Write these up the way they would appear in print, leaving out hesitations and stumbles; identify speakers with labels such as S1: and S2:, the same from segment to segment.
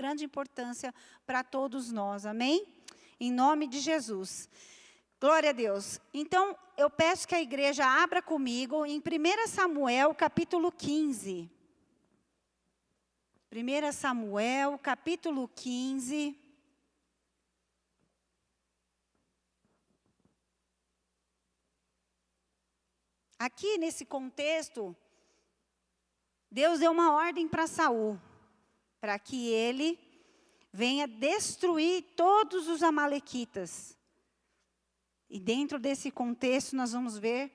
S1: grande importância para todos nós, amém? Em nome de Jesus. Glória a Deus. Então, eu peço que a igreja abra comigo em 1 Samuel, capítulo 15. 1 Samuel, capítulo 15. Aqui, nesse contexto, Deus deu uma ordem para Saul, para que ele venha destruir todos os amalequitas. E dentro desse contexto nós vamos ver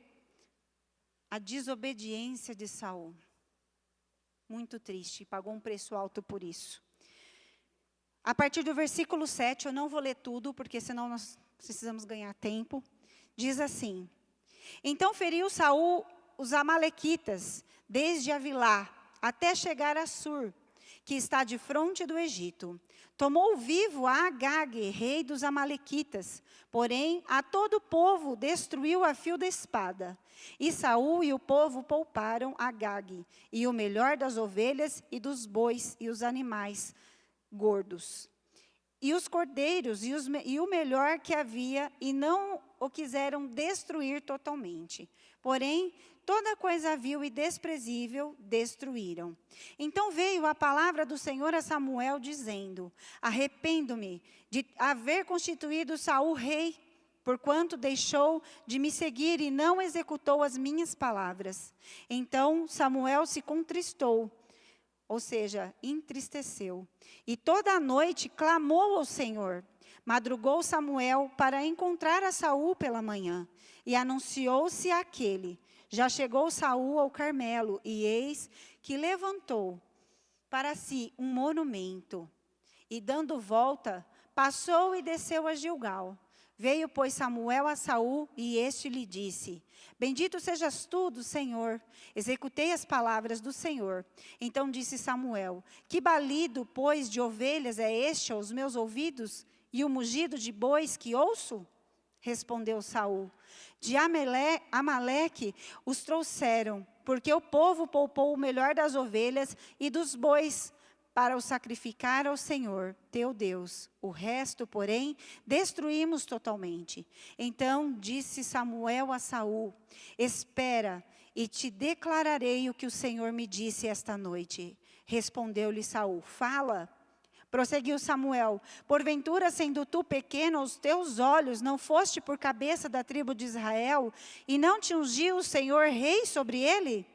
S1: a desobediência de Saul. Muito triste, pagou um preço alto por isso. A partir do versículo 7, eu não vou ler tudo, porque senão nós precisamos ganhar tempo. Diz assim: Então feriu Saul os amalequitas, desde Avilá até chegar a Sur, que está de fronte do Egito. Tomou vivo a Agag, rei dos amalequitas, porém a todo o povo destruiu a fio da espada. E Saul e o povo pouparam Agag, e o melhor das ovelhas e dos bois e os animais gordos, e os cordeiros e o melhor que havia, e não o quiseram destruir totalmente. Porém, toda coisa vil e desprezível destruíram. Então veio a palavra do Senhor a Samuel, dizendo: Arrependo-me de haver constituído Saul rei, porquanto deixou de me seguir e não executou as minhas palavras. Então Samuel se contristou, ou seja, entristeceu, e toda a noite clamou ao Senhor. Madrugou Samuel para encontrar a Saul pela manhã, e anunciou-se àquele: Já chegou Saul ao Carmelo, e eis que levantou para si um monumento, e dando volta, passou e desceu a Gilgal. Veio, pois, Samuel a Saul, e este lhe disse: Bendito sejas tu do Senhor. Executei as palavras do Senhor. Então disse Samuel: Que balido, pois, de ovelhas é este aos meus ouvidos, e o mugido de bois que ouço? Respondeu Saul: De Amaleque os trouxeram, porque o povo poupou o melhor das ovelhas e dos bois, para o sacrificar ao Senhor, teu Deus. O resto, porém, destruímos totalmente. Então disse Samuel a Saul: Espera, e te declararei o que o Senhor me disse esta noite. Respondeu-lhe Saul: Fala. Prosseguiu Samuel: Porventura, sendo tu pequeno aos teus olhos, não foste por cabeça da tribo de Israel, e não te ungiu o Senhor rei sobre ele?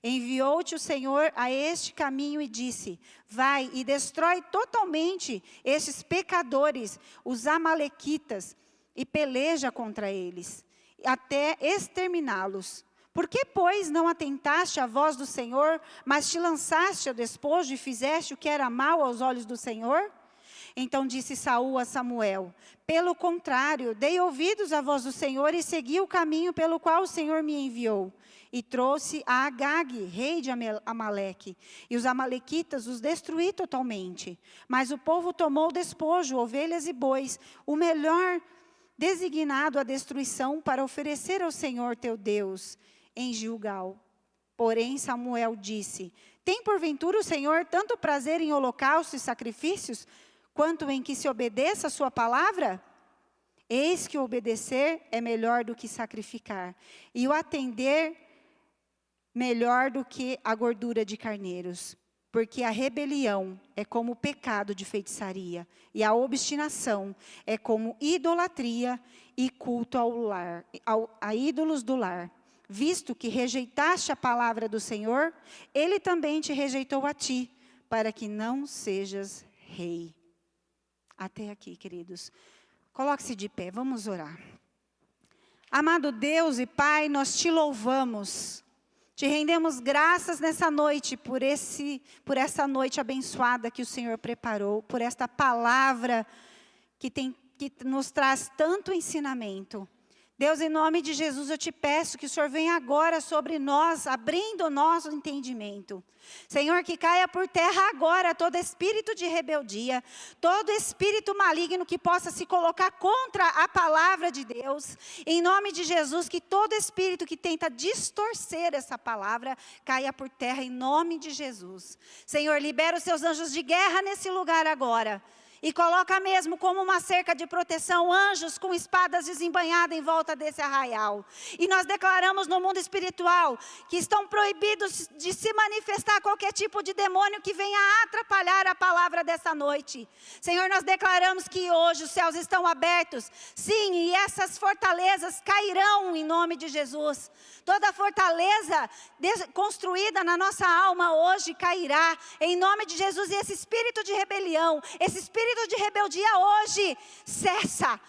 S1: Enviou-te o Senhor a este caminho e disse: Vai e destrói totalmente estes pecadores, os amalequitas, e peleja contra eles, até exterminá-los. Por que, pois, não atentaste à voz do Senhor, mas te lançaste ao despojo e fizeste o que era mal aos olhos do Senhor? Então disse Saul a Samuel: Pelo contrário, dei ouvidos à voz do Senhor e segui o caminho pelo qual o Senhor me enviou. E trouxe a Agag, rei de Amaleque, e os amalequitas os destruí totalmente. Mas o povo tomou despojo, ovelhas e bois, o melhor designado à destruição, para oferecer ao Senhor teu Deus em Gilgal. Porém Samuel disse: Tem porventura o Senhor tanto prazer em holocaustos e sacrifícios, quanto em que se obedeça a sua palavra? Eis que o obedecer é melhor do que sacrificar, e o atender melhor do que a gordura de carneiros. Porque a rebelião é como o pecado de feitiçaria, e a obstinação é como idolatria e culto a ídolos do lar. Visto que rejeitaste a palavra do Senhor, Ele também te rejeitou a ti, para que não sejas rei. Até aqui, queridos. Coloque-se de pé, vamos orar. Amado Deus e Pai, nós te louvamos. Te rendemos graças nessa noite por essa noite abençoada que o Senhor preparou, por esta palavra que nos traz tanto ensinamento. Deus, em nome de Jesus, eu te peço que o Senhor venha agora sobre nós, abrindo o nosso entendimento. Senhor, que caia por terra agora todo espírito de rebeldia, todo espírito maligno que possa se colocar contra a palavra de Deus. Em nome de Jesus, que todo espírito que tenta distorcer essa palavra, caia por terra em nome de Jesus. Senhor, libera os seus anjos de guerra nesse lugar agora. E coloca mesmo como uma cerca de proteção, anjos com espadas desembainhadas em volta desse arraial. E nós declaramos no mundo espiritual que estão proibidos de se manifestar qualquer tipo de demônio que venha atrapalhar a palavra dessa noite. Senhor, nós declaramos que hoje os céus estão abertos. Sim, e essas fortalezas cairão em nome de Jesus. Toda fortaleza construída na nossa alma hoje cairá em nome de Jesus. E esse espírito de rebelião, esse espírito de rebeldia hoje, cessa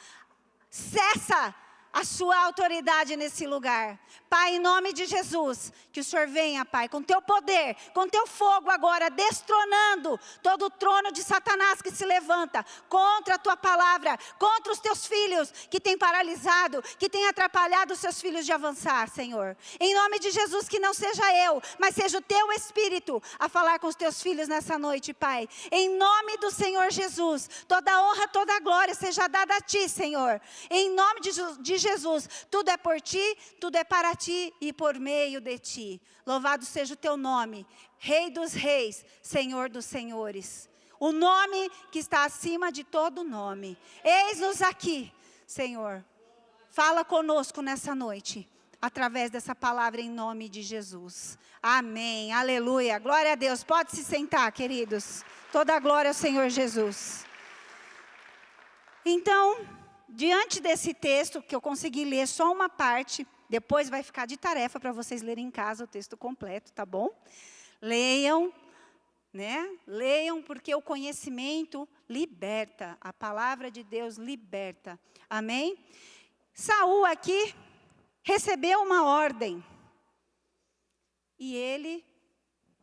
S1: a sua autoridade nesse lugar. Pai, em nome de Jesus, que o Senhor venha, Pai, com teu poder, com teu fogo agora, destronando todo o trono de Satanás que se levanta contra a tua palavra, contra os teus filhos que têm paralisado, que têm atrapalhado os seus filhos de avançar, Senhor. Em nome de Jesus, que não seja eu, mas seja o teu Espírito a falar com os teus filhos nessa noite, Pai. Em nome do Senhor Jesus, toda honra, toda glória seja dada a ti, Senhor. Em nome de Jesus, tudo é por ti, tudo é para ti e por meio de ti. Louvado seja o teu nome, Rei dos reis, Senhor dos senhores. O nome que está acima de todo nome. Eis-nos aqui, Senhor. Fala conosco nessa noite, através dessa palavra em nome de Jesus. Amém, aleluia, glória a Deus. Pode se sentar, queridos. Toda a glória ao Senhor Jesus. Então, diante desse texto, que eu consegui ler só uma parte, depois vai ficar de tarefa para vocês lerem em casa o texto completo, tá bom? Leiam, né? Leiam, porque o conhecimento liberta, a palavra de Deus liberta. Amém? Saul aqui recebeu uma ordem e ele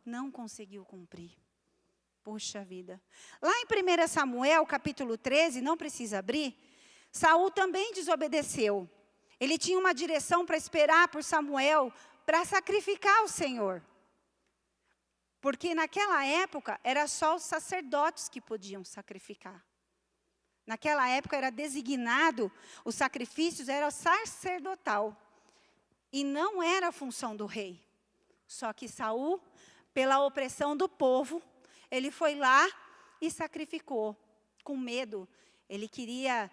S1: não conseguiu cumprir. Puxa vida. Lá em 1 Samuel, capítulo 13, não precisa abrir, Saul também desobedeceu. Ele tinha uma direção para esperar por Samuel, para sacrificar o Senhor. Porque naquela época, era só os sacerdotes que podiam sacrificar. Naquela época, era designado, os sacrifícios eram sacerdotal. E não era a função do rei. Só que Saul, pela opressão do povo, ele foi lá e sacrificou, com medo. Ele queria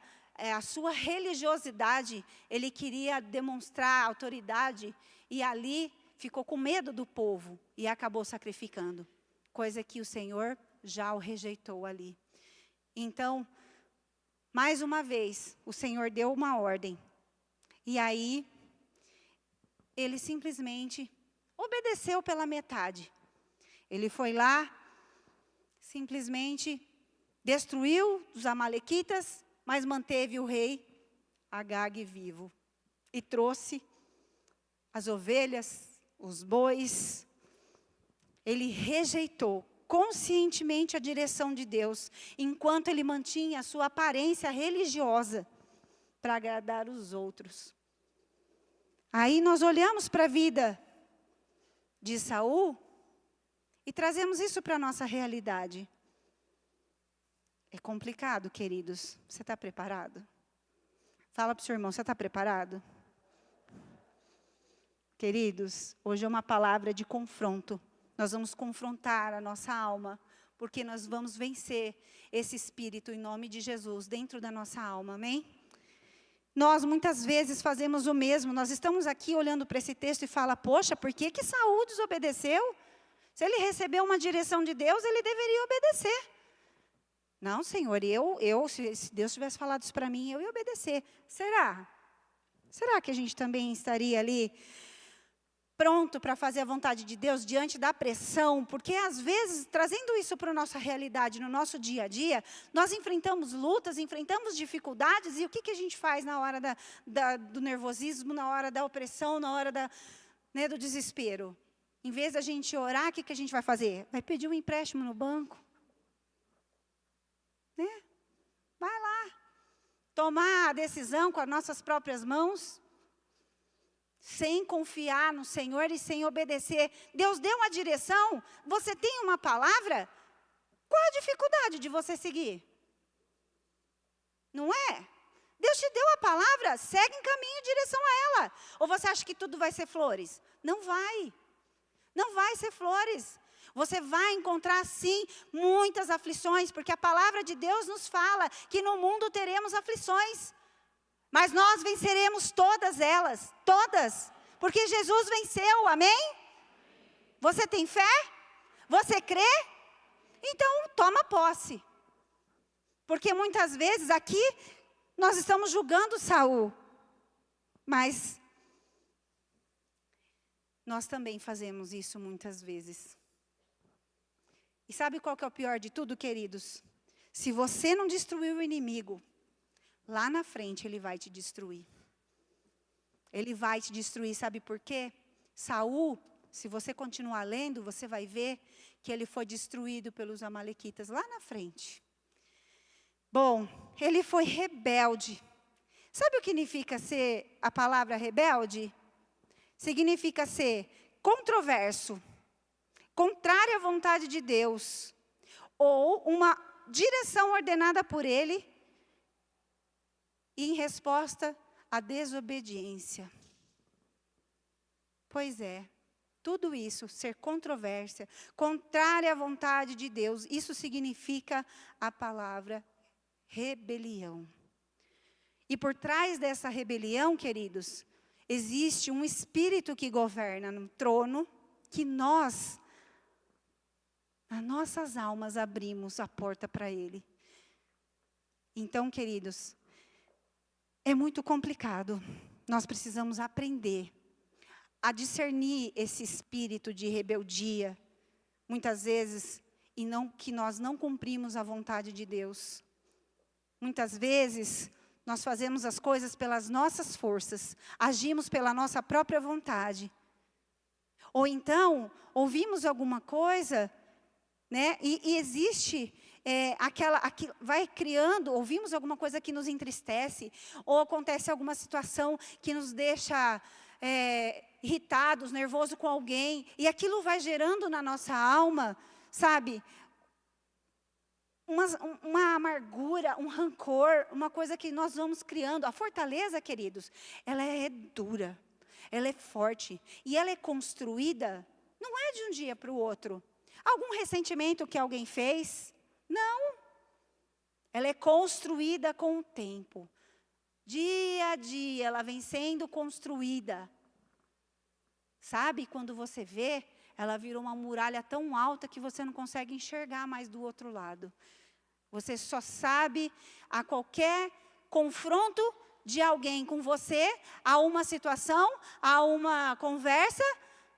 S1: a sua religiosidade, ele queria demonstrar autoridade, e ali ficou com medo do povo, e acabou sacrificando, coisa que o Senhor já o rejeitou ali. Então, mais uma vez, o Senhor deu uma ordem, e aí, ele simplesmente obedeceu pela metade. Ele foi lá, simplesmente destruiu os amalequitas, mas manteve o rei Agag vivo. E trouxe as ovelhas, os bois. Ele rejeitou conscientemente a direção de Deus, enquanto ele mantinha a sua aparência religiosa para agradar os outros. Aí nós olhamos para a vida de Saul e trazemos isso para a nossa realidade. É complicado, queridos. Você está preparado? Fala para o seu irmão, você está preparado? Queridos, hoje é uma palavra de confronto. Nós vamos confrontar a nossa alma, porque nós vamos vencer esse espírito em nome de Jesus dentro da nossa alma, amém? Nós muitas vezes fazemos o mesmo. Nós estamos aqui olhando para esse texto e fala, poxa, por que Saul desobedeceu? Se ele recebeu uma direção de Deus, ele deveria obedecer. Não, Senhor, se Deus tivesse falado isso para mim, eu ia obedecer. Será? Será que a gente também estaria ali pronto para fazer a vontade de Deus diante da pressão? Porque às vezes, trazendo isso para a nossa realidade, no nosso dia a dia, nós enfrentamos lutas, enfrentamos dificuldades, e o que a gente faz na hora do nervosismo, na hora da opressão, na hora do desespero? Em vez da gente orar, o que a gente vai fazer? Vai pedir um empréstimo no banco. Né? Vai lá. tomar a decisão com as nossas próprias mãos, sem confiar no Senhor e sem obedecer. Deus deu uma direção, você tem uma palavra, qual a dificuldade de você seguir? Não é? Deus te deu a palavra, segue em caminho em direção a ela. Ou você acha que tudo vai ser flores? Não vai. Não vai ser flores. Você vai encontrar, sim, muitas aflições, porque a palavra de Deus nos fala que no mundo teremos aflições. Mas nós venceremos todas elas, todas. Porque Jesus venceu, amém? Você tem fé? Você crê? Então, toma posse. Porque muitas vezes aqui, nós estamos julgando Saul. Mas nós também fazemos isso muitas vezes. E sabe qual que é o pior de tudo, queridos? Se você não destruir o inimigo, lá na frente ele vai te destruir. Ele vai te destruir, sabe por quê? Saul, se você continuar lendo, você vai ver que ele foi destruído pelos amalequitas lá na frente. Bom, ele foi rebelde. Sabe o que significa ser a palavra rebelde? Significa ser controverso, contrário à vontade de Deus, ou uma direção ordenada por Ele, e em resposta à desobediência. Pois é, tudo isso, ser controvérsia, contrária à vontade de Deus, isso significa a palavra rebelião. E por trás dessa rebelião, queridos, existe um espírito que governa no trono, que nós, nas nossas almas, abrimos a porta para ele. Então, queridos, é muito complicado. Nós precisamos aprender a discernir esse espírito de rebeldia, muitas vezes, que nós não cumprimos a vontade de Deus. Muitas vezes, nós fazemos as coisas pelas nossas forças, agimos pela nossa própria vontade. Ou então, ouvimos alguma coisa, né, e existe vai criando, ouvimos alguma coisa que nos entristece, ou acontece alguma situação que nos deixa irritados, nervosos com alguém, e aquilo vai gerando na nossa alma, sabe, uma amargura, um rancor, uma coisa que nós vamos criando. A fortaleza, queridos, ela é dura, ela é forte, e ela é construída, não é de um dia para o outro. Algum ressentimento que alguém fez? Não. Ela é construída com o tempo. Dia a dia, ela vem sendo construída. Sabe, quando você vê, ela virou uma muralha tão alta que você não consegue enxergar mais do outro lado. Você só sabe, a qualquer confronto de alguém com você, a uma situação, a uma conversa,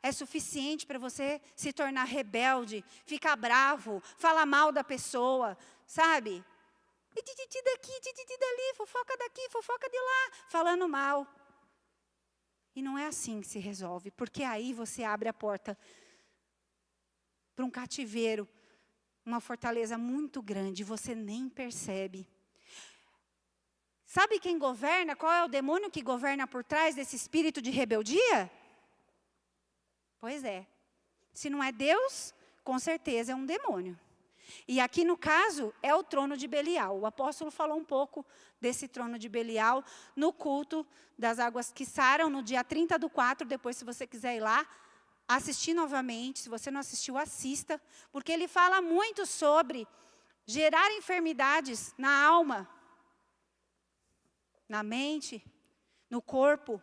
S1: é suficiente para você se tornar rebelde, ficar bravo, falar mal da pessoa, sabe? E tititi daqui, tititi dali, fofoca daqui, fofoca de lá, falando mal. E não é assim que se resolve, porque aí você abre a porta para um cativeiro, uma fortaleza muito grande, você nem percebe. Sabe quem governa? Qual é o demônio que governa por trás desse espírito de rebeldia? Pois é. Se não é Deus, com certeza é um demônio. E aqui no caso, é o trono de Belial. O apóstolo falou um pouco desse trono de Belial no culto das águas que saram, no dia 30/4, depois se você quiser ir lá, assistir novamente, se você não assistiu, assista, porque ele fala muito sobre gerar enfermidades na alma, na mente, no corpo,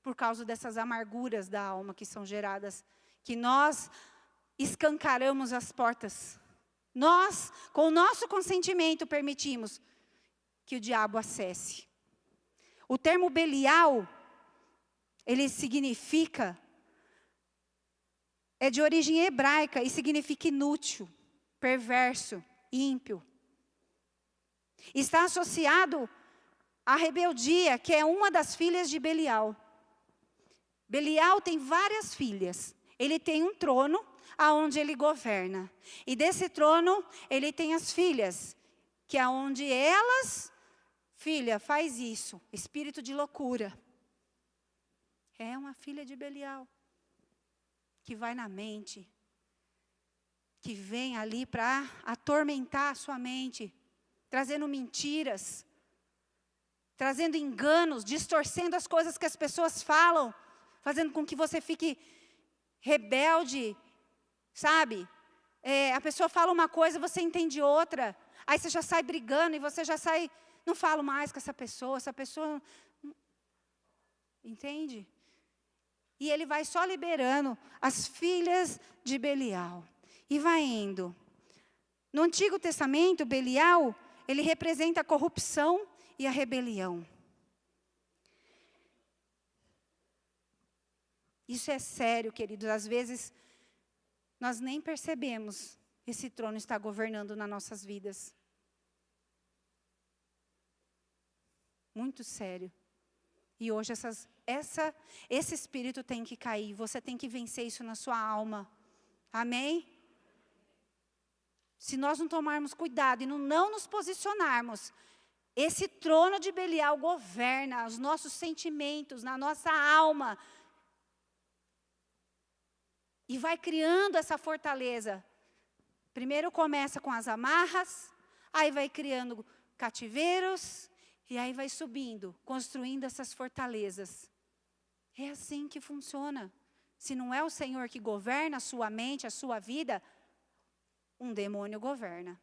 S1: por causa dessas amarguras da alma que são geradas, que nós escancaramos as portas. Nós, com o nosso consentimento, permitimos que o diabo acesse. O termo Belial, ele significa, é de origem hebraica e significa inútil, perverso, ímpio. Está associado à rebeldia, que é uma das filhas de Belial. Belial tem várias filhas. Ele tem um trono aonde ele governa. E desse trono, ele tem as filhas, que é onde elas filha, faz isso. Espírito de loucura. É uma filha de Belial. Que vai na mente. Que vem ali para atormentar a sua mente. Trazendo mentiras. Trazendo enganos. Distorcendo as coisas que as pessoas falam. Fazendo com que você fique rebelde. Sabe? A pessoa fala uma coisa, você entende outra. Aí você já sai brigando e você já sai... Não falo mais com essa pessoa. Entende? E ele vai só liberando as filhas de Belial. E vai indo. No Antigo Testamento, Belial, ele representa a corrupção e a rebelião. Isso é sério, queridos. Às vezes, nós nem percebemos esse trono está governando nas nossas vidas. Muito sério. E hoje esse espírito tem que cair. Você tem que vencer isso na sua alma. Amém? Se nós não tomarmos cuidado e não nos posicionarmos, esse trono de Belial governa os nossos sentimentos, na nossa alma. E vai criando essa fortaleza. Primeiro começa com as amarras, aí vai criando cativeiros, e aí vai subindo, construindo essas fortalezas. É assim que funciona. Se não é o Senhor que governa a sua mente, a sua vida, um demônio governa.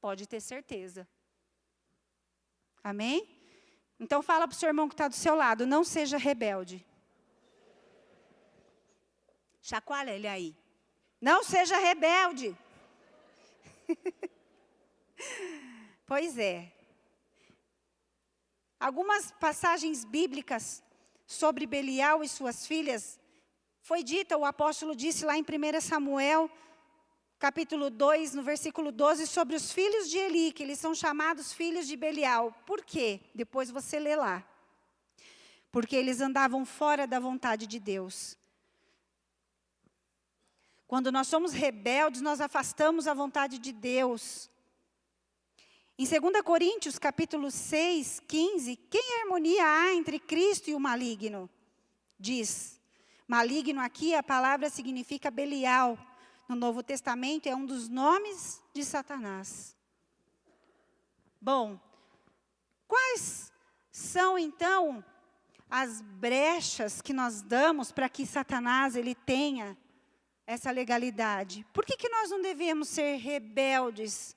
S1: Pode ter certeza. Amém? Então fala para o seu irmão que está do seu lado, não seja rebelde. Chacoalha ele aí. Não seja rebelde. Pois é. Algumas passagens bíblicas sobre Belial e suas filhas, foi dita, o apóstolo disse lá em 1 Samuel, capítulo 2, no versículo 12, sobre os filhos de Eli, que eles são chamados filhos de Belial. Por quê? Depois você lê lá. Porque eles andavam fora da vontade de Deus. Quando nós somos rebeldes, nós afastamos a vontade de Deus. Em 2 Coríntios, capítulo 6, 15, quem harmonia há entre Cristo e o maligno? Diz, maligno aqui, a palavra significa Belial. No Novo Testamento é um dos nomes de Satanás. Bom, quais são então as brechas que nós damos para que Satanás ele tenha essa legalidade? Por que nós não devemos ser rebeldes?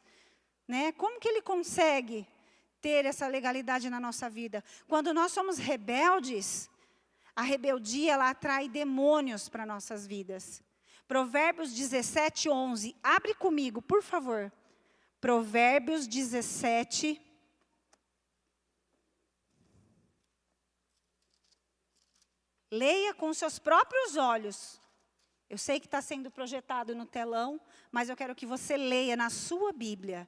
S1: Né? Como que ele consegue ter essa legalidade na nossa vida? Quando nós somos rebeldes, a rebeldia ela atrai demônios para nossas vidas. Provérbios 17, 11. Abre comigo, por favor. Provérbios 17. Leia com seus próprios olhos. Eu sei que está sendo projetado no telão, mas eu quero que você leia na sua Bíblia.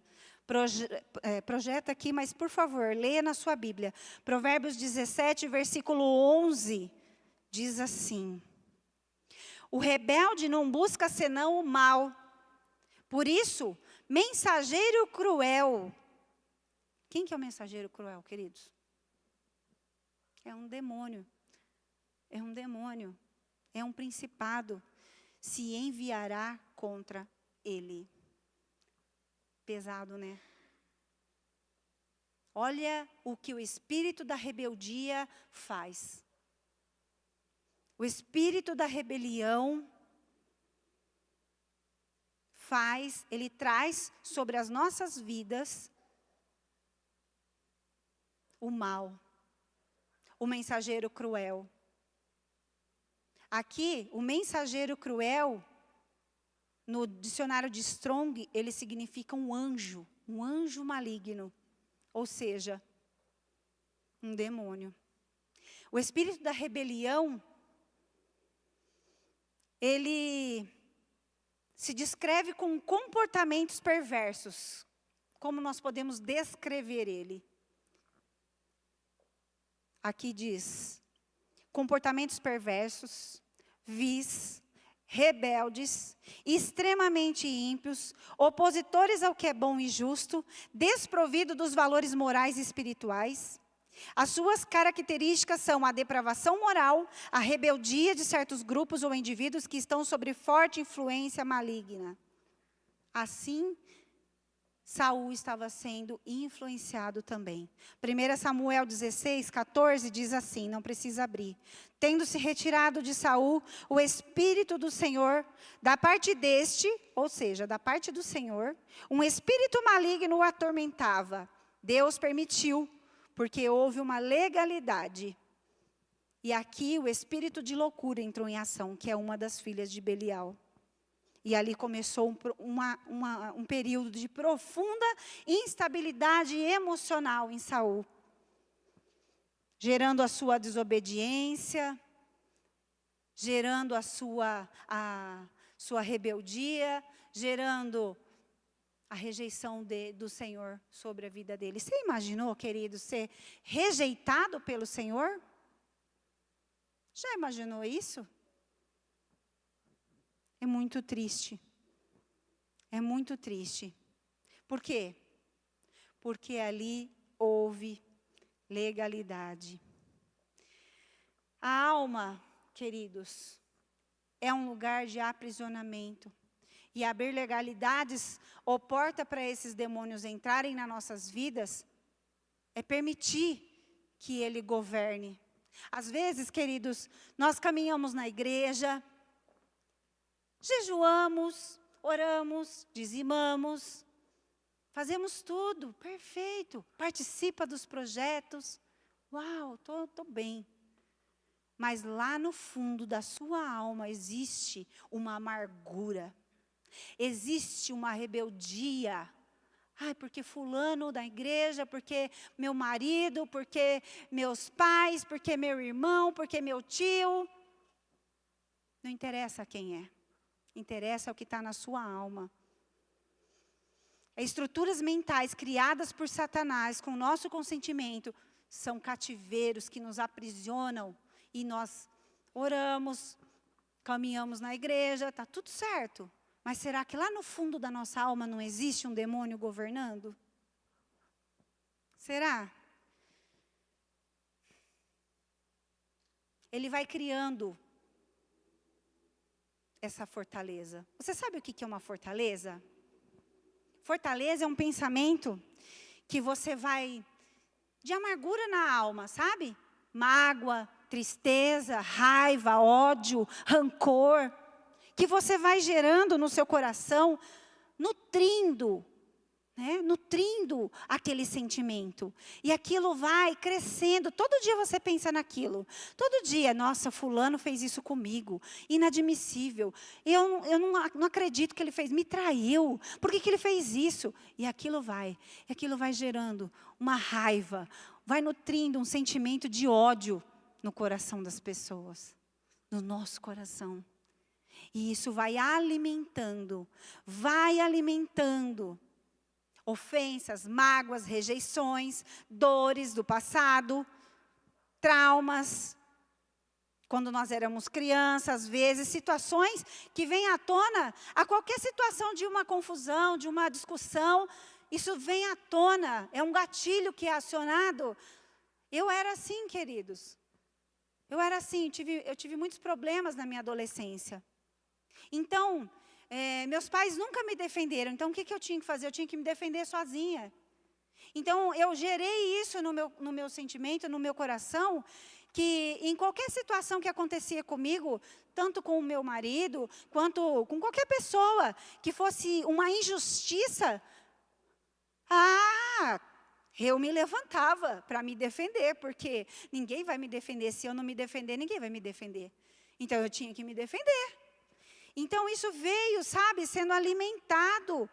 S1: Projeta aqui, mas por favor, leia na sua Bíblia. Provérbios 17, versículo 11, diz assim. O rebelde não busca senão o mal. Por isso, mensageiro cruel. Quem que é o mensageiro cruel, queridos? É um demônio. É um demônio. É um principado. Se enviará contra ele. Pesado, né? Olha o que o espírito da rebeldia faz. O espírito da rebelião ele traz sobre as nossas vidas o mal, o mensageiro cruel. Aqui, o mensageiro cruel, no dicionário de Strong, ele significa um anjo maligno, ou seja, um demônio. O espírito da rebelião, ele se descreve com comportamentos perversos. Como nós podemos descrever ele? Aqui diz, comportamentos perversos, vis, rebeldes, extremamente ímpios, opositores ao que é bom e justo, desprovido dos valores morais e espirituais. As suas características são a depravação moral, a rebeldia de certos grupos ou indivíduos que estão sob forte influência maligna. Assim, Saul estava sendo influenciado também. 1 Samuel 16, 14 diz assim, não precisa abrir. Tendo-se retirado de Saul o Espírito do Senhor, da parte deste, ou seja, da parte do Senhor, um espírito maligno o atormentava. Deus permitiu, porque houve uma legalidade. E aqui o espírito de loucura entrou em ação, que é uma das filhas de Belial. E ali começou um período de profunda instabilidade emocional em Saul, gerando a sua desobediência, gerando a sua rebeldia, gerando a rejeição do Senhor sobre a vida dele. Você imaginou, querido, ser rejeitado pelo Senhor? Já imaginou isso? É muito triste. É muito triste. Por quê? Porque ali houve legalidade. A alma, queridos, é um lugar de aprisionamento. E abrir legalidades ou porta para esses demônios entrarem nas nossas vidas é permitir que ele governe. Às vezes, queridos, nós caminhamos na igreja, jejuamos, oramos, dizimamos, fazemos tudo, perfeito, participa dos projetos, uau, tô bem. Mas lá no fundo da sua alma existe uma amargura, existe uma rebeldia. Ai, porque fulano da igreja, porque meu marido, porque meus pais, porque meu irmão, porque meu tio. Não interessa quem é. Interessa o que está na sua alma. Estruturas mentais criadas por Satanás com o nosso consentimento são cativeiros que nos aprisionam e nós oramos, caminhamos na igreja, está tudo certo. Mas será que lá no fundo da nossa alma não existe um demônio governando? Será? Ele vai criando essa fortaleza. Você sabe o que é uma fortaleza? Fortaleza é um pensamento que você vai de amargura na alma, sabe? Mágoa, tristeza, raiva, ódio, rancor, que você vai gerando no seu coração, nutrindo aquele sentimento. E aquilo vai crescendo. Todo dia você pensa naquilo. Todo dia, nossa, fulano fez isso comigo. Inadmissível. Eu não acredito que ele fez. Me traiu. Por que ele fez isso? E aquilo vai gerando uma raiva. Vai nutrindo um sentimento de ódio no coração das pessoas. No nosso coração. E isso vai alimentando. Ofensas, mágoas, rejeições, dores do passado, traumas, quando nós éramos crianças, às vezes, situações que vêm à tona, a qualquer situação de uma confusão, de uma discussão, isso vem à tona, é um gatilho que é acionado. Eu era assim, queridos, eu tive muitos problemas na minha adolescência. Então, meus pais nunca me defenderam, então o que eu tinha que fazer? Eu tinha que me defender sozinha. Então, eu gerei isso no meu sentimento, no meu coração, que em qualquer situação que acontecia comigo, tanto com o meu marido, quanto com qualquer pessoa, que fosse uma injustiça, eu me levantava para me defender, porque ninguém vai me defender, se eu não me defender, ninguém vai me defender. Então, eu tinha que me defender. Então, isso veio, sendo alimentado.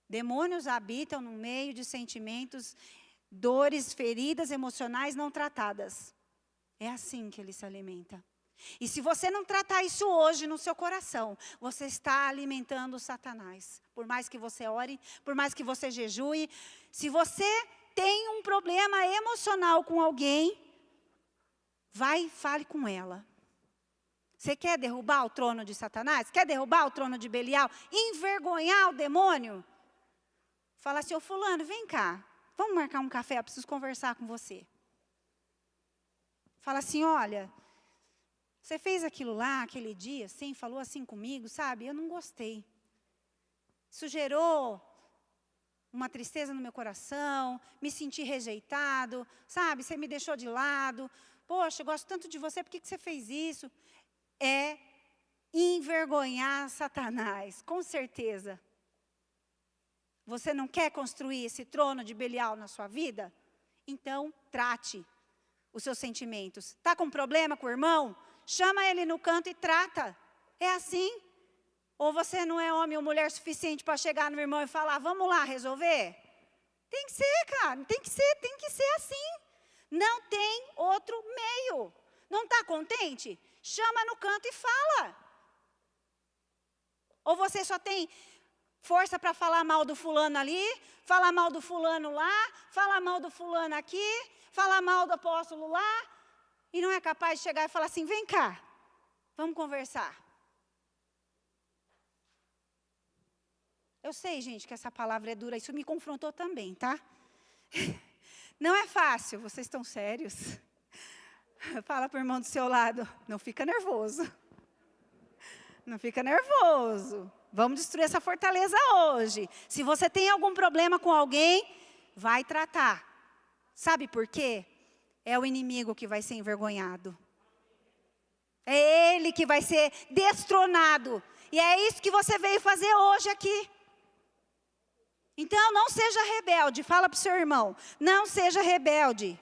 S1: Demônios habitam no meio de sentimentos, dores, feridas emocionais não tratadas. É assim que ele se alimenta. E se você não tratar isso hoje no seu coração, você está alimentando Satanás. Por mais que você ore, por mais que você jejue, se você tem um problema emocional com alguém, vai e fale com ela. Você quer derrubar o trono de Satanás? Quer derrubar o trono de Belial? Envergonhar o demônio? Fala assim, ô fulano, vem cá. Vamos marcar um café, eu preciso conversar com você. Fala assim, olha, você fez aquilo lá, aquele dia, assim, falou assim comigo, sabe? Eu não gostei. Isso gerou uma tristeza no meu coração, me senti rejeitado, sabe? Você me deixou de lado. Poxa, eu gosto tanto de você, por que você fez isso? É envergonhar Satanás, com certeza. Você não quer construir esse trono de Belial na sua vida? Então, trate os seus sentimentos. Está com problema com o irmão? Chama ele no canto e trata. É assim. Ou você não é homem ou mulher suficiente para chegar no irmão e falar, vamos lá resolver? Tem que ser, cara, tem que ser assim. Não tem outro meio. Não está contente? Chama no canto e fala. Ou você só tem força para falar mal do fulano ali, falar mal do fulano lá, falar mal do fulano aqui, falar mal do apóstolo lá, e não é capaz de chegar e falar assim, vem cá, vamos conversar. Eu sei, gente, que essa palavra é dura, isso me confrontou também, tá? Não é fácil, vocês estão sérios? Fala para o irmão do seu lado, não fica nervoso. Não fica nervoso. Vamos destruir essa fortaleza hoje. Se você tem algum problema com alguém, vai tratar. Sabe por quê? É o inimigo que vai ser envergonhado. É ele que vai ser destronado. E é isso que você veio fazer hoje aqui. Então, não seja rebelde. Fala para o seu irmão. Não seja rebelde.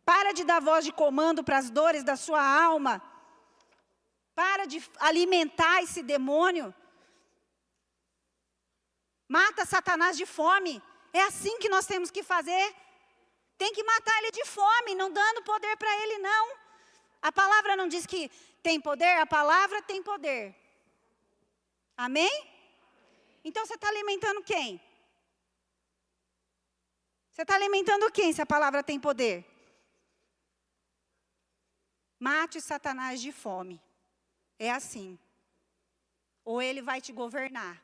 S1: Para de dar voz de comando para as dores da sua alma. Para de alimentar esse demônio. Mata Satanás de fome. É assim que nós temos que fazer. Tem que matar ele de fome, não dando poder para ele, não. A palavra não diz que tem poder, a palavra tem poder. Amém? Então você está alimentando quem? Você está alimentando quem se a palavra tem poder? Mate Satanás de fome. É assim. Ou ele vai te governar.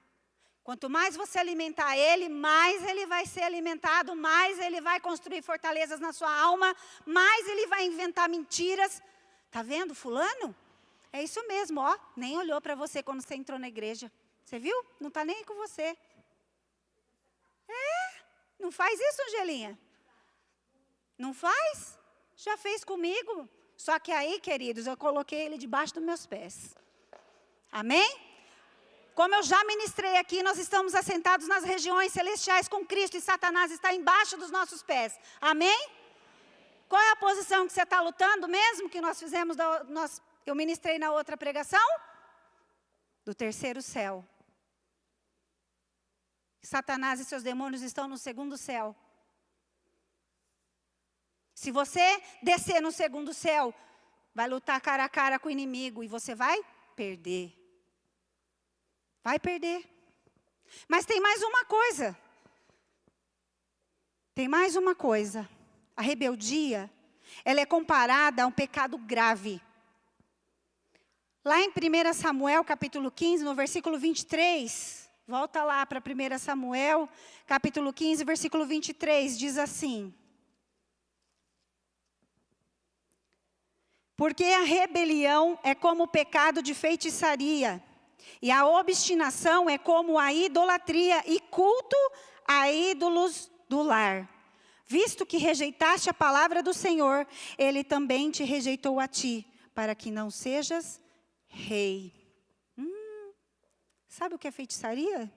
S1: Quanto mais você alimentar ele, mais ele vai ser alimentado, mais ele vai construir fortalezas na sua alma, mais ele vai inventar mentiras. Tá vendo, fulano? É isso mesmo, ó. Nem olhou para você quando você entrou na igreja. Você viu? Não está nem aí com você. Não faz isso, Angelinha? Não faz? Já fez comigo. Só que aí, queridos, eu coloquei ele debaixo dos meus pés. Amém? Como eu já ministrei aqui, nós estamos assentados nas regiões celestiais com Cristo e Satanás está embaixo dos nossos pés. Amém? Qual é a posição que você está lutando mesmo? Que nós fizemos, eu ministrei na outra pregação? Do terceiro céu. Satanás e seus demônios estão no segundo céu. Se você descer no segundo céu, vai lutar cara a cara com o inimigo e você vai perder. Vai perder. Mas tem mais uma coisa. Tem mais uma coisa. A rebeldia, ela é comparada a um pecado grave. Lá em 1 Samuel, capítulo 15, no versículo 23, volta lá para 1 Samuel, capítulo 15, versículo 23, diz assim: porque a rebelião é como o pecado de feitiçaria, e a obstinação é como a idolatria e culto a ídolos do lar. Visto que rejeitaste a palavra do Senhor, Ele também te rejeitou a ti, para que não sejas rei. Sabe o que é feitiçaria?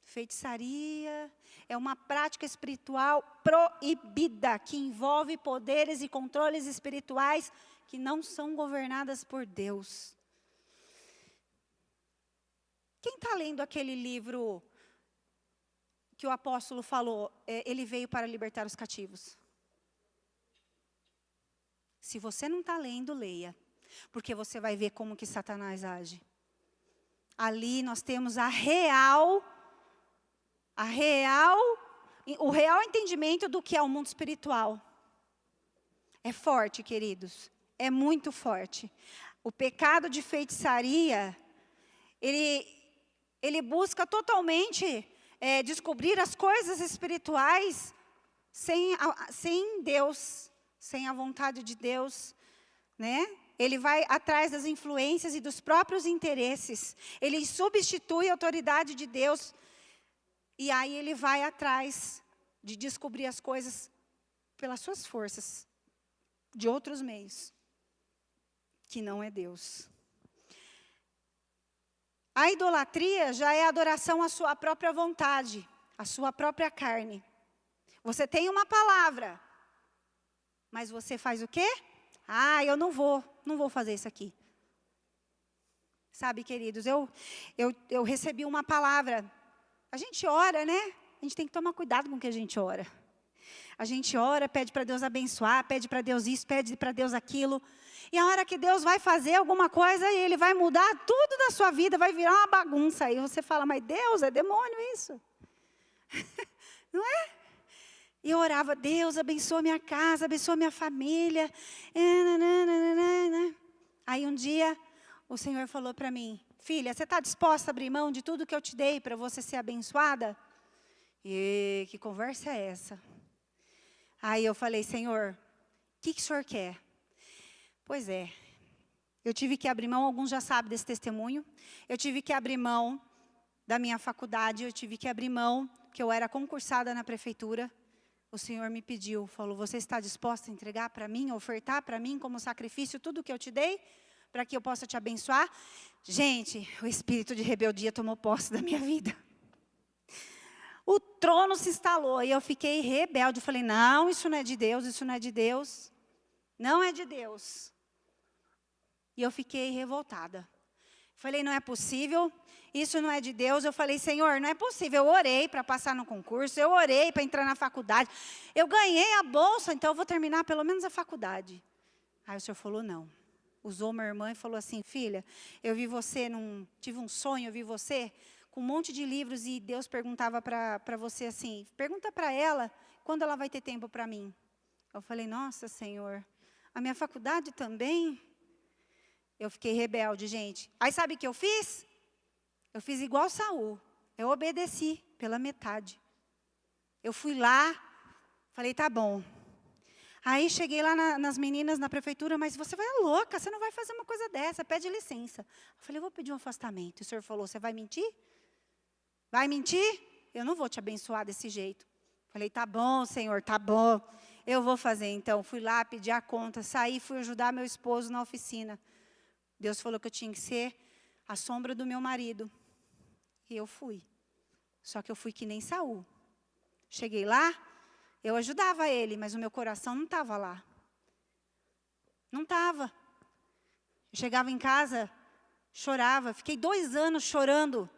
S1: Feitiçaria é uma prática espiritual proibida, que envolve poderes e controles espirituais que não são governadas por Deus. Quem está lendo aquele livro que o apóstolo falou, ele veio para libertar os cativos? Se você não está lendo, leia, porque você vai ver como que Satanás age. Ali nós temos o real entendimento do que é o mundo espiritual. É forte, queridos. É muito forte. O pecado de feitiçaria, ele busca totalmente descobrir as coisas espirituais sem Deus, sem a vontade de Deus, né? Ele vai atrás das influências e dos próprios interesses. Ele substitui a autoridade de Deus. E aí ele vai atrás de descobrir as coisas pelas suas forças, de outros meios, que não é Deus. A idolatria já é adoração à sua própria vontade, à sua própria carne. Você tem uma palavra, mas você faz o quê? Eu não vou fazer isso aqui. Sabe, queridos, eu recebi uma palavra. A gente ora, né? A gente tem que tomar cuidado com o que a gente ora. A gente ora, pede para Deus abençoar, pede para Deus isso, pede para Deus aquilo. E a hora que Deus vai fazer alguma coisa, Ele vai mudar tudo da sua vida, vai virar uma bagunça. Aí você fala, mas Deus, é demônio isso. Não é? E eu orava, Deus abençoa minha casa, abençoa minha família. Aí um dia, o Senhor falou para mim, filha, você está disposta a abrir mão de tudo que eu te dei para você ser abençoada? E que conversa é essa? Aí eu falei, Senhor, o que o Senhor quer? Pois é, eu tive que abrir mão, alguns já sabem desse testemunho, eu tive que abrir mão da minha faculdade, eu tive que abrir mão, que eu era concursada na prefeitura. O Senhor me pediu, falou, você está disposta a entregar para mim, ofertar para mim como sacrifício tudo que eu te dei, para que eu possa te abençoar? Gente, o espírito de rebeldia tomou posse da minha vida. O trono se instalou e eu fiquei rebelde. Eu falei, não, isso não é de Deus, isso não é de Deus. Não é de Deus. E eu fiquei revoltada. Falei, não é possível, isso não é de Deus. Eu falei, Senhor, não é possível. Eu orei para passar no concurso, eu orei para entrar na faculdade. Eu ganhei a bolsa, então eu vou terminar pelo menos a faculdade. Aí o Senhor falou, não. Usou minha irmã e falou assim, filha, eu vi você, tive um sonho, eu vi você com um monte de livros e Deus perguntava para você assim, pergunta para ela quando ela vai ter tempo para mim. Eu falei, nossa, Senhor, a minha faculdade também? Eu fiquei rebelde, gente. Aí sabe o que eu fiz? Eu fiz igual Saul. Eu obedeci pela metade. Eu fui lá, falei, tá bom. Aí cheguei lá nas meninas na prefeitura, mas você vai louca, você não vai fazer uma coisa dessa, pede licença. Eu falei, eu vou pedir um afastamento. E o Senhor falou, você vai mentir? Vai mentir? Eu não vou te abençoar desse jeito. Falei, tá bom, Senhor, tá bom. Eu vou fazer então. Fui lá, pedi a conta, saí, fui ajudar meu esposo na oficina. Deus falou que eu tinha que ser a sombra do meu marido. E eu fui. Só que eu fui que nem Saul. Cheguei lá, eu ajudava ele, mas o meu coração não estava lá. Não estava. Eu chegava em casa, chorava. Fiquei 2 anos chorando.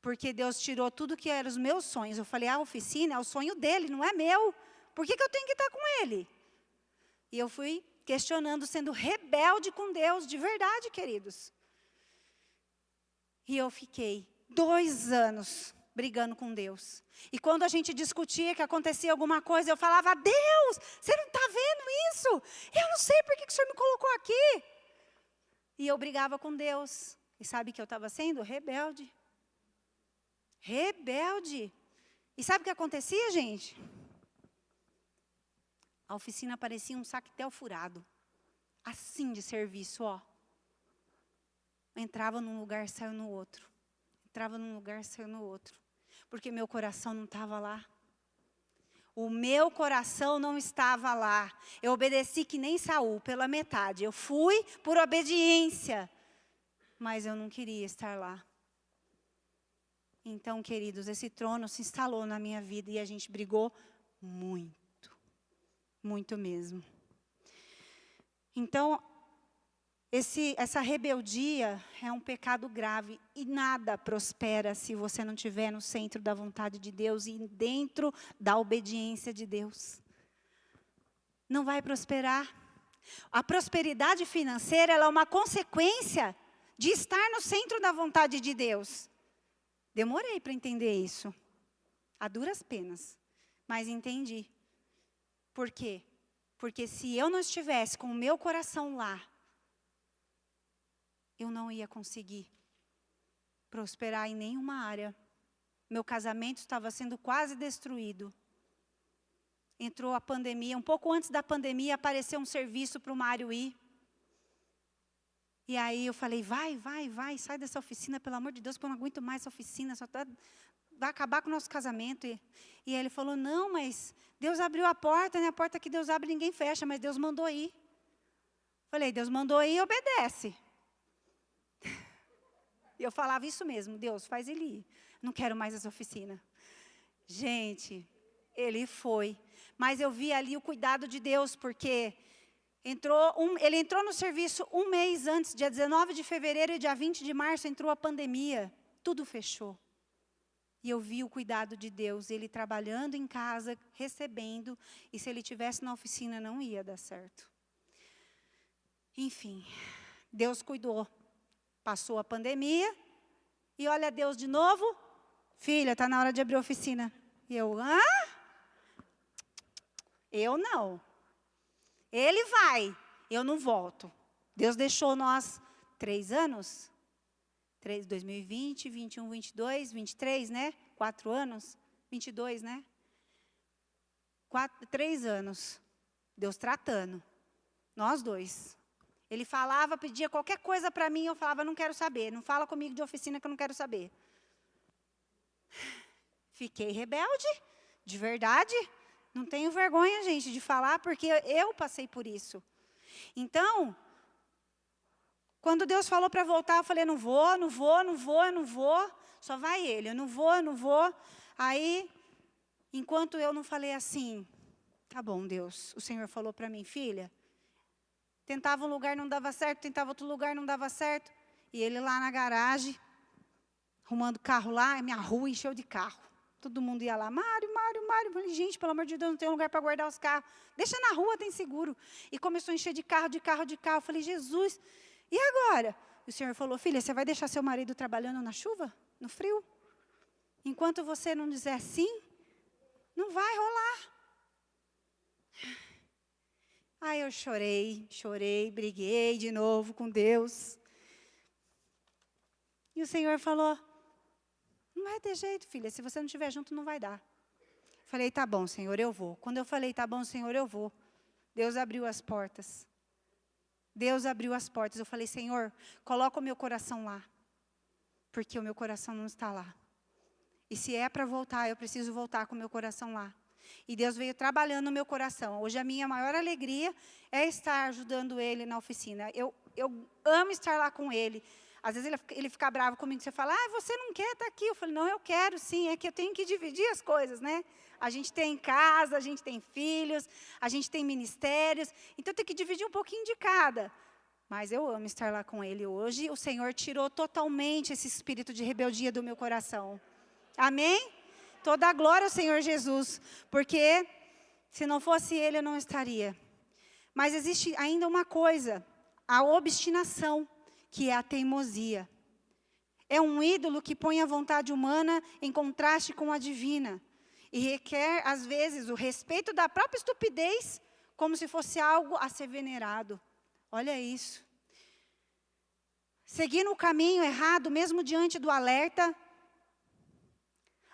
S1: Porque Deus tirou tudo que eram os meus sonhos. Eu falei, a oficina é o sonho dele, não é meu. Por que eu tenho que estar com ele? E eu fui questionando, sendo rebelde com Deus, de verdade, queridos. E eu fiquei 2 anos brigando com Deus. E quando a gente discutia que acontecia alguma coisa, eu falava, Deus, você não está vendo isso? Eu não sei por que o Senhor me colocou aqui. E eu brigava com Deus. E sabe o que eu estava sendo? Rebelde. Rebelde. E sabe o que acontecia, gente? A oficina parecia um saquetel furado. Assim de serviço, ó. Entrava num lugar, saiu no outro. Entrava num lugar, saiu no outro. Porque meu coração não estava lá. O meu coração não estava lá. Eu obedeci que nem Saul, pela metade. Eu fui por obediência. Mas eu não queria estar lá. Então, queridos, esse trono se instalou na minha vida e a gente brigou muito. Muito mesmo. Então, essa rebeldia é um pecado grave e nada prospera se você não estiver no centro da vontade de Deus e dentro da obediência de Deus. Não vai prosperar. A prosperidade financeira ela é uma consequência de estar no centro da vontade de Deus. Demorei para entender isso, a duras penas, mas entendi. Por quê? Porque se eu não estivesse com o meu coração lá, eu não ia conseguir prosperar em nenhuma área. Meu casamento estava sendo quase destruído. Entrou a pandemia, um pouco antes da pandemia apareceu um serviço para o Mário ir. E aí eu falei, vai, sai dessa oficina, pelo amor de Deus, porque eu não aguento mais essa oficina, vai acabar com o nosso casamento. E ele falou, não, mas Deus abriu a porta, né? A porta que Deus abre ninguém fecha, mas Deus mandou ir. Falei, Deus mandou ir, obedece. E eu falava isso mesmo, Deus, faz ele ir. Não quero mais essa oficina. Gente, ele foi. Mas eu vi ali o cuidado de Deus, porque ele entrou no serviço um mês antes, dia 19 de fevereiro e dia 20 de março, entrou a pandemia. Tudo fechou. E eu vi o cuidado de Deus, ele trabalhando em casa, recebendo, e se ele estivesse na oficina não ia dar certo. Enfim, Deus cuidou. Passou a pandemia, e olha Deus de novo, filha, está na hora de abrir a oficina. E eu, hã? Eu não. Ele vai, eu não volto. Deus deixou nós 3 anos, 2020, 21, 22, 23, né? 4 anos, 22, né? 3 anos, Deus tratando, nós dois. Ele falava, pedia qualquer coisa para mim, eu falava, não quero saber, não fala comigo de oficina que eu não quero saber. Fiquei rebelde, de verdade. Não tenho vergonha, gente, de falar, porque eu passei por isso. Então, quando Deus falou para voltar, eu falei, não vou. Só vai ele, eu não vou. Aí, enquanto eu não falei assim, tá bom, Deus, o Senhor falou para mim, filha, tentava um lugar, não dava certo, tentava outro lugar, não dava certo. E ele lá na garagem, arrumando carro lá, minha rua encheu de carro. Todo mundo ia lá, Mário. Eu falei, gente, pelo amor de Deus, não tem lugar para guardar os carros. Deixa na rua, tem seguro. E começou a encher de carro. Eu falei, Jesus, e agora? E o Senhor falou, filha, você vai deixar seu marido trabalhando na chuva, no frio? Enquanto você não dizer sim, não vai rolar. Aí eu chorei, briguei de novo com Deus. E o Senhor falou, não vai ter jeito, filha, se você não estiver junto, não vai dar. Falei, tá bom, Senhor, eu vou. Quando eu falei, tá bom, Senhor, eu vou, Deus abriu as portas. Eu falei, Senhor, coloca o meu coração lá, porque o meu coração não está lá. E se é para voltar, eu preciso voltar com o meu coração lá. E Deus veio trabalhando no meu coração. Hoje a minha maior alegria é estar ajudando ele na oficina. Eu amo estar lá com ele. Às vezes ele fica bravo comigo, você fala, você não quer estar aqui? Eu falo, não, eu quero sim, é que eu tenho que dividir as coisas, né? A gente tem casa, a gente tem filhos, a gente tem ministérios, então tem que dividir um pouquinho de cada. Mas eu amo estar lá com ele. Hoje o Senhor tirou totalmente esse espírito de rebeldia do meu coração. Amém? Toda a glória ao Senhor Jesus, porque se não fosse ele eu não estaria. Mas existe ainda uma coisa, a obstinação, que é a teimosia. É um ídolo que põe a vontade humana em contraste com a divina. E requer, às vezes, o respeito da própria estupidez, como se fosse algo a ser venerado. Olha isso. Seguindo o caminho errado, mesmo diante do alerta,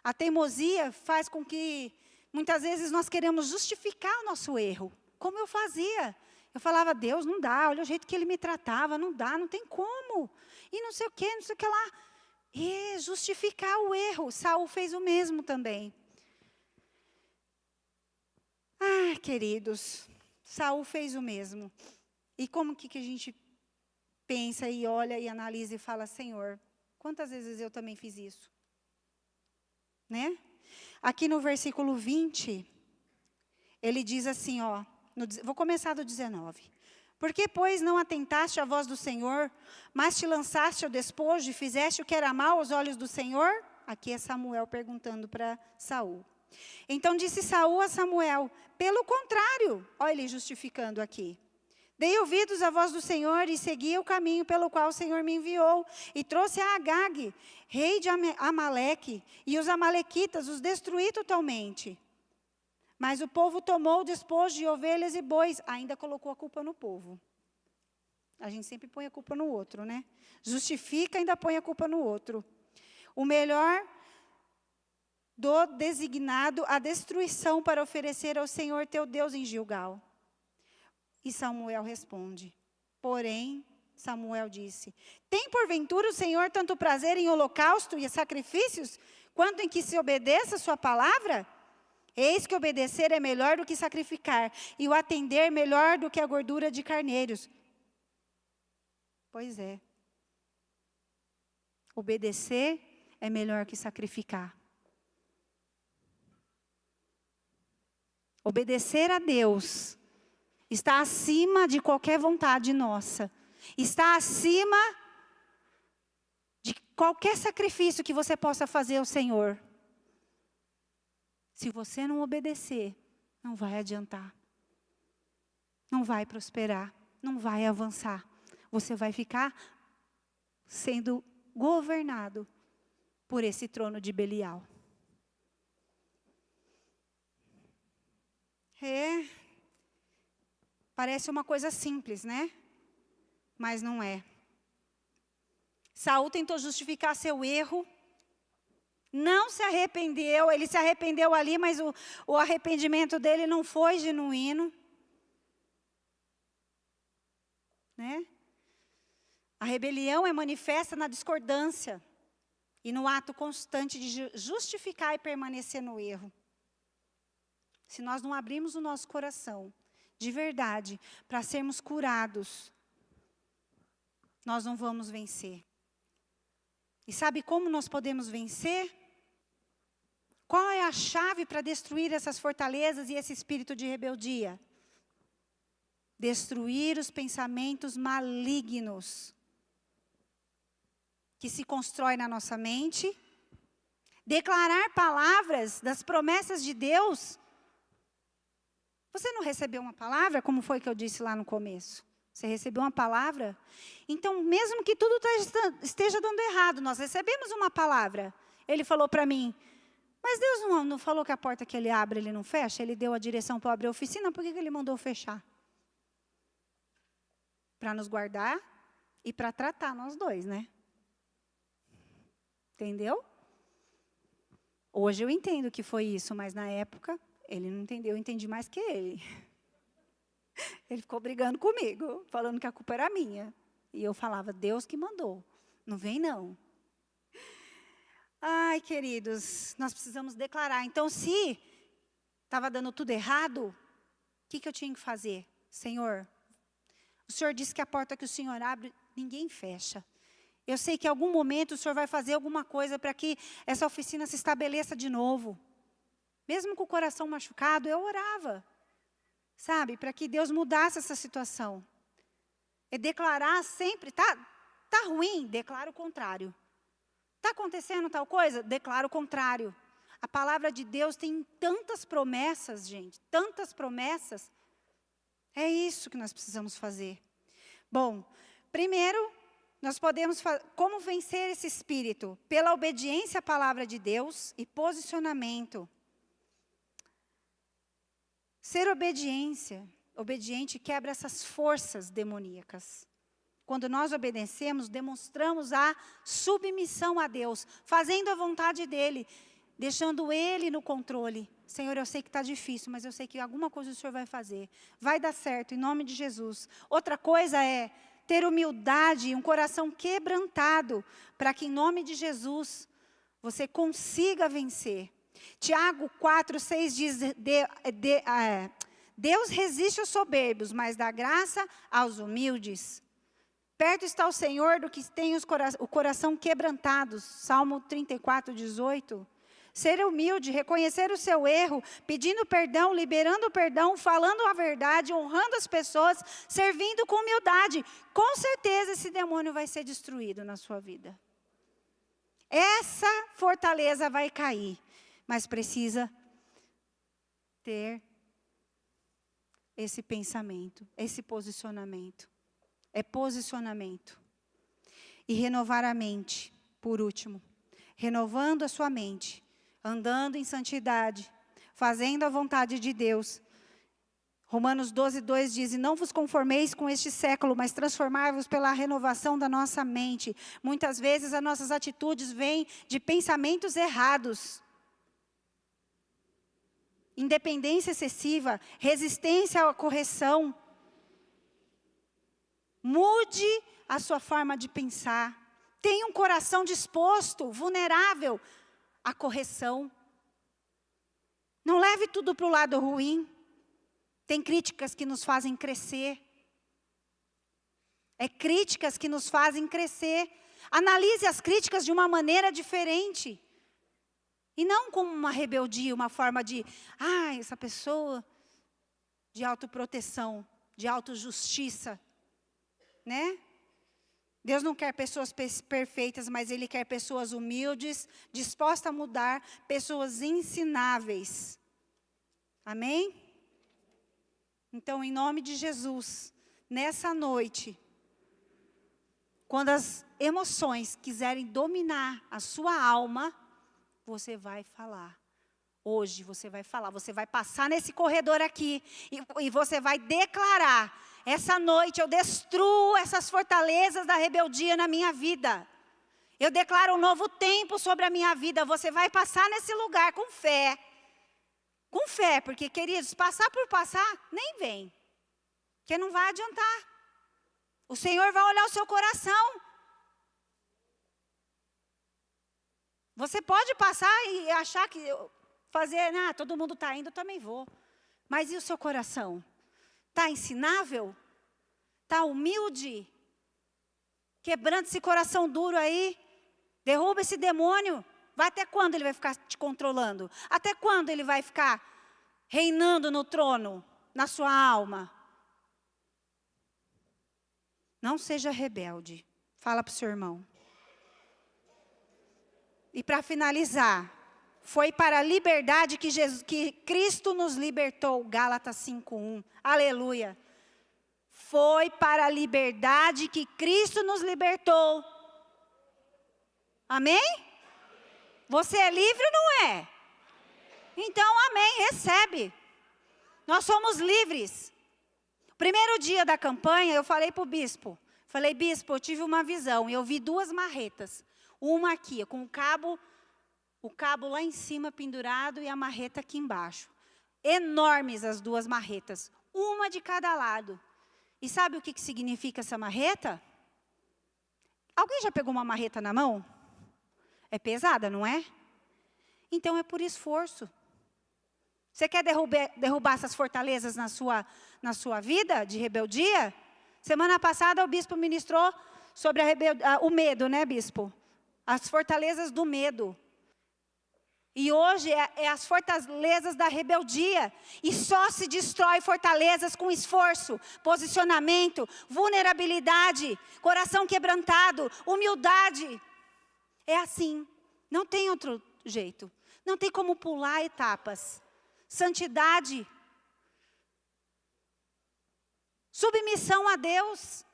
S1: a teimosia faz com que, muitas vezes, nós queremos justificar o nosso erro. Como eu fazia. Eu falava, Deus, não dá, olha o jeito que ele me tratava, não dá, não tem como. E não sei o que lá. E justificar o erro. Saul fez o mesmo também. Queridos, Saul fez o mesmo. E como que a gente pensa e olha e analisa e fala, Senhor, quantas vezes eu também fiz isso? Né? Aqui no versículo 20, ele diz assim, vou começar do 19. Porque, pois, não atentaste à voz do Senhor, mas te lançaste ao despojo e fizeste o que era mal aos olhos do Senhor? Aqui é Samuel perguntando para Saul. Então disse Saul a Samuel, pelo contrário, olha ele justificando aqui. Dei ouvidos à voz do Senhor e segui o caminho pelo qual o Senhor me enviou. E trouxe a Agag, rei de Amaleque, e os amalequitas os destruí totalmente. Mas o povo tomou o despojo de ovelhas e bois. Ainda colocou a culpa no povo. A gente sempre põe a culpa no outro, né? Justifica, ainda põe a culpa no outro. O melhor do designado a destruição para oferecer ao Senhor teu Deus em Gilgal. E Samuel responde. Porém, Samuel disse: tem porventura o Senhor tanto prazer em holocausto e sacrifícios, quanto em que se obedeça a sua palavra? Eis que obedecer é melhor do que sacrificar, e o atender melhor do que a gordura de carneiros. Pois é. Obedecer é melhor que sacrificar. Obedecer a Deus está acima de qualquer vontade nossa. Está acima de qualquer sacrifício que você possa fazer ao Senhor. Se você não obedecer, não vai adiantar. Não vai prosperar, não vai avançar. Você vai ficar sendo governado por esse trono de Belial. Parece uma coisa simples, né? Mas não é. Saul tentou justificar seu erro. Não se arrependeu. Ele se arrependeu ali, mas o arrependimento dele não foi genuíno. Né? A rebelião é manifesta na discordância e no ato constante de justificar e permanecer no erro. Se nós não abrirmos o nosso coração de verdade para sermos curados, nós não vamos vencer. E sabe como nós podemos vencer? Qual é a chave para destruir essas fortalezas e esse espírito de rebeldia? Destruir os pensamentos malignos que se constroem na nossa mente, declarar palavras das promessas de Deus. Você não recebeu uma palavra, como foi que eu disse lá no começo? Você recebeu uma palavra? Então, mesmo que tudo esteja dando errado, nós recebemos uma palavra. Ele falou para mim, mas Deus não falou que a porta que Ele abre, Ele não fecha? Ele deu a direção para abrir a oficina, por que Ele mandou fechar? Para nos guardar e para tratar nós dois, né? Entendeu? Hoje eu entendo que foi isso, mas na época ele não entendeu, eu entendi mais que ele. Ele ficou brigando comigo, falando que a culpa era minha. E eu falava, Deus que mandou, não vem não. Ai, queridos, nós precisamos declarar. Então, se estava dando tudo errado, o que eu tinha que fazer? Senhor, o Senhor disse que a porta que o Senhor abre, ninguém fecha. Eu sei que em algum momento o Senhor vai fazer alguma coisa para que essa oficina se estabeleça de novo. Mesmo com o coração machucado, eu orava. Sabe, para que Deus mudasse essa situação. É declarar sempre, tá ruim, declara o contrário. Está acontecendo tal coisa? Declara o contrário. A palavra de Deus tem tantas promessas, gente, tantas promessas. É isso que nós precisamos fazer. Bom, primeiro, nós podemos, como vencer esse espírito? Pela obediência à palavra de Deus e posicionamento. Ser obediente quebra essas forças demoníacas. Quando nós obedecemos, demonstramos a submissão a Deus, fazendo a vontade dEle, deixando Ele no controle. Senhor, eu sei que está difícil, mas eu sei que alguma coisa o Senhor vai fazer. Vai dar certo, em nome de Jesus. Outra coisa é ter humildade e um coração quebrantado, para que em nome de Jesus você consiga vencer. Tiago 4:6 diz, Deus resiste aos soberbos, mas dá graça aos humildes. Perto está o Senhor do que tem o coração quebrantado. Salmo 34:18. Ser humilde, reconhecer o seu erro, pedindo perdão, liberando perdão, falando a verdade, honrando as pessoas, servindo com humildade. Com certeza esse demônio vai ser destruído na sua vida. Essa fortaleza vai cair, mas precisa ter esse pensamento, esse posicionamento. É posicionamento. E renovar a mente, por último. Renovando a sua mente, andando em santidade, fazendo a vontade de Deus. Romanos 12:2 diz: e não vos conformeis com este século, mas transformai-vos pela renovação da nossa mente. Muitas vezes as nossas atitudes vêm de pensamentos errados. Independência excessiva, resistência à correção. Mude a sua forma de pensar. Tenha um coração disposto, vulnerável à correção. Não leve tudo para o lado ruim. Tem críticas que nos fazem crescer. É críticas que nos fazem crescer. Analise as críticas de uma maneira diferente. E não como uma rebeldia, uma forma de, essa pessoa de autoproteção, de autojustiça, né? Deus não quer pessoas perfeitas, mas Ele quer pessoas humildes, dispostas a mudar, pessoas ensináveis. Amém? Então, em nome de Jesus, nessa noite, quando as emoções quiserem dominar a sua alma, você vai falar. Hoje você vai falar, você vai passar nesse corredor aqui e você vai declarar: essa noite eu destruo essas fortalezas da rebeldia na minha vida. Eu declaro um novo tempo sobre a minha vida. Você vai passar nesse lugar com fé. Com fé, porque, queridos, passar por passar, nem vem. Porque não vai adiantar. O Senhor vai olhar o seu coração. Você pode passar e achar que todo mundo está indo, eu também vou. Mas e o seu coração? Está ensinável? Está humilde? Quebrando esse coração duro aí? Derruba esse demônio. Vai até quando ele vai ficar te controlando? Até quando ele vai ficar reinando no trono, na sua alma? Não seja rebelde. Fala para o seu irmão. E para finalizar, foi para a liberdade que Cristo nos libertou. Gálatas 5:1. Aleluia. Foi para a liberdade que Cristo nos libertou. Amém? Você é livre ou não é? Então, amém, recebe. Nós somos livres. Primeiro dia da campanha, eu falei para o bispo. Falei, bispo, eu tive uma visão e eu vi 2 marretas. Uma aqui, com o cabo lá em cima pendurado e a marreta aqui embaixo. Enormes as 2 marretas, uma de cada lado. E sabe o que significa essa marreta? Alguém já pegou uma marreta na mão? É pesada, não é? Então é por esforço. Você quer derrubar essas fortalezas na sua vida de rebeldia? Semana passada o bispo ministrou sobre o medo, né, bispo? As fortalezas do medo. E hoje é as fortalezas da rebeldia. E só se destrói fortalezas com esforço, posicionamento, vulnerabilidade, coração quebrantado, humildade. É assim. Não tem outro jeito. Não tem como pular etapas. Santidade. Submissão a Deus.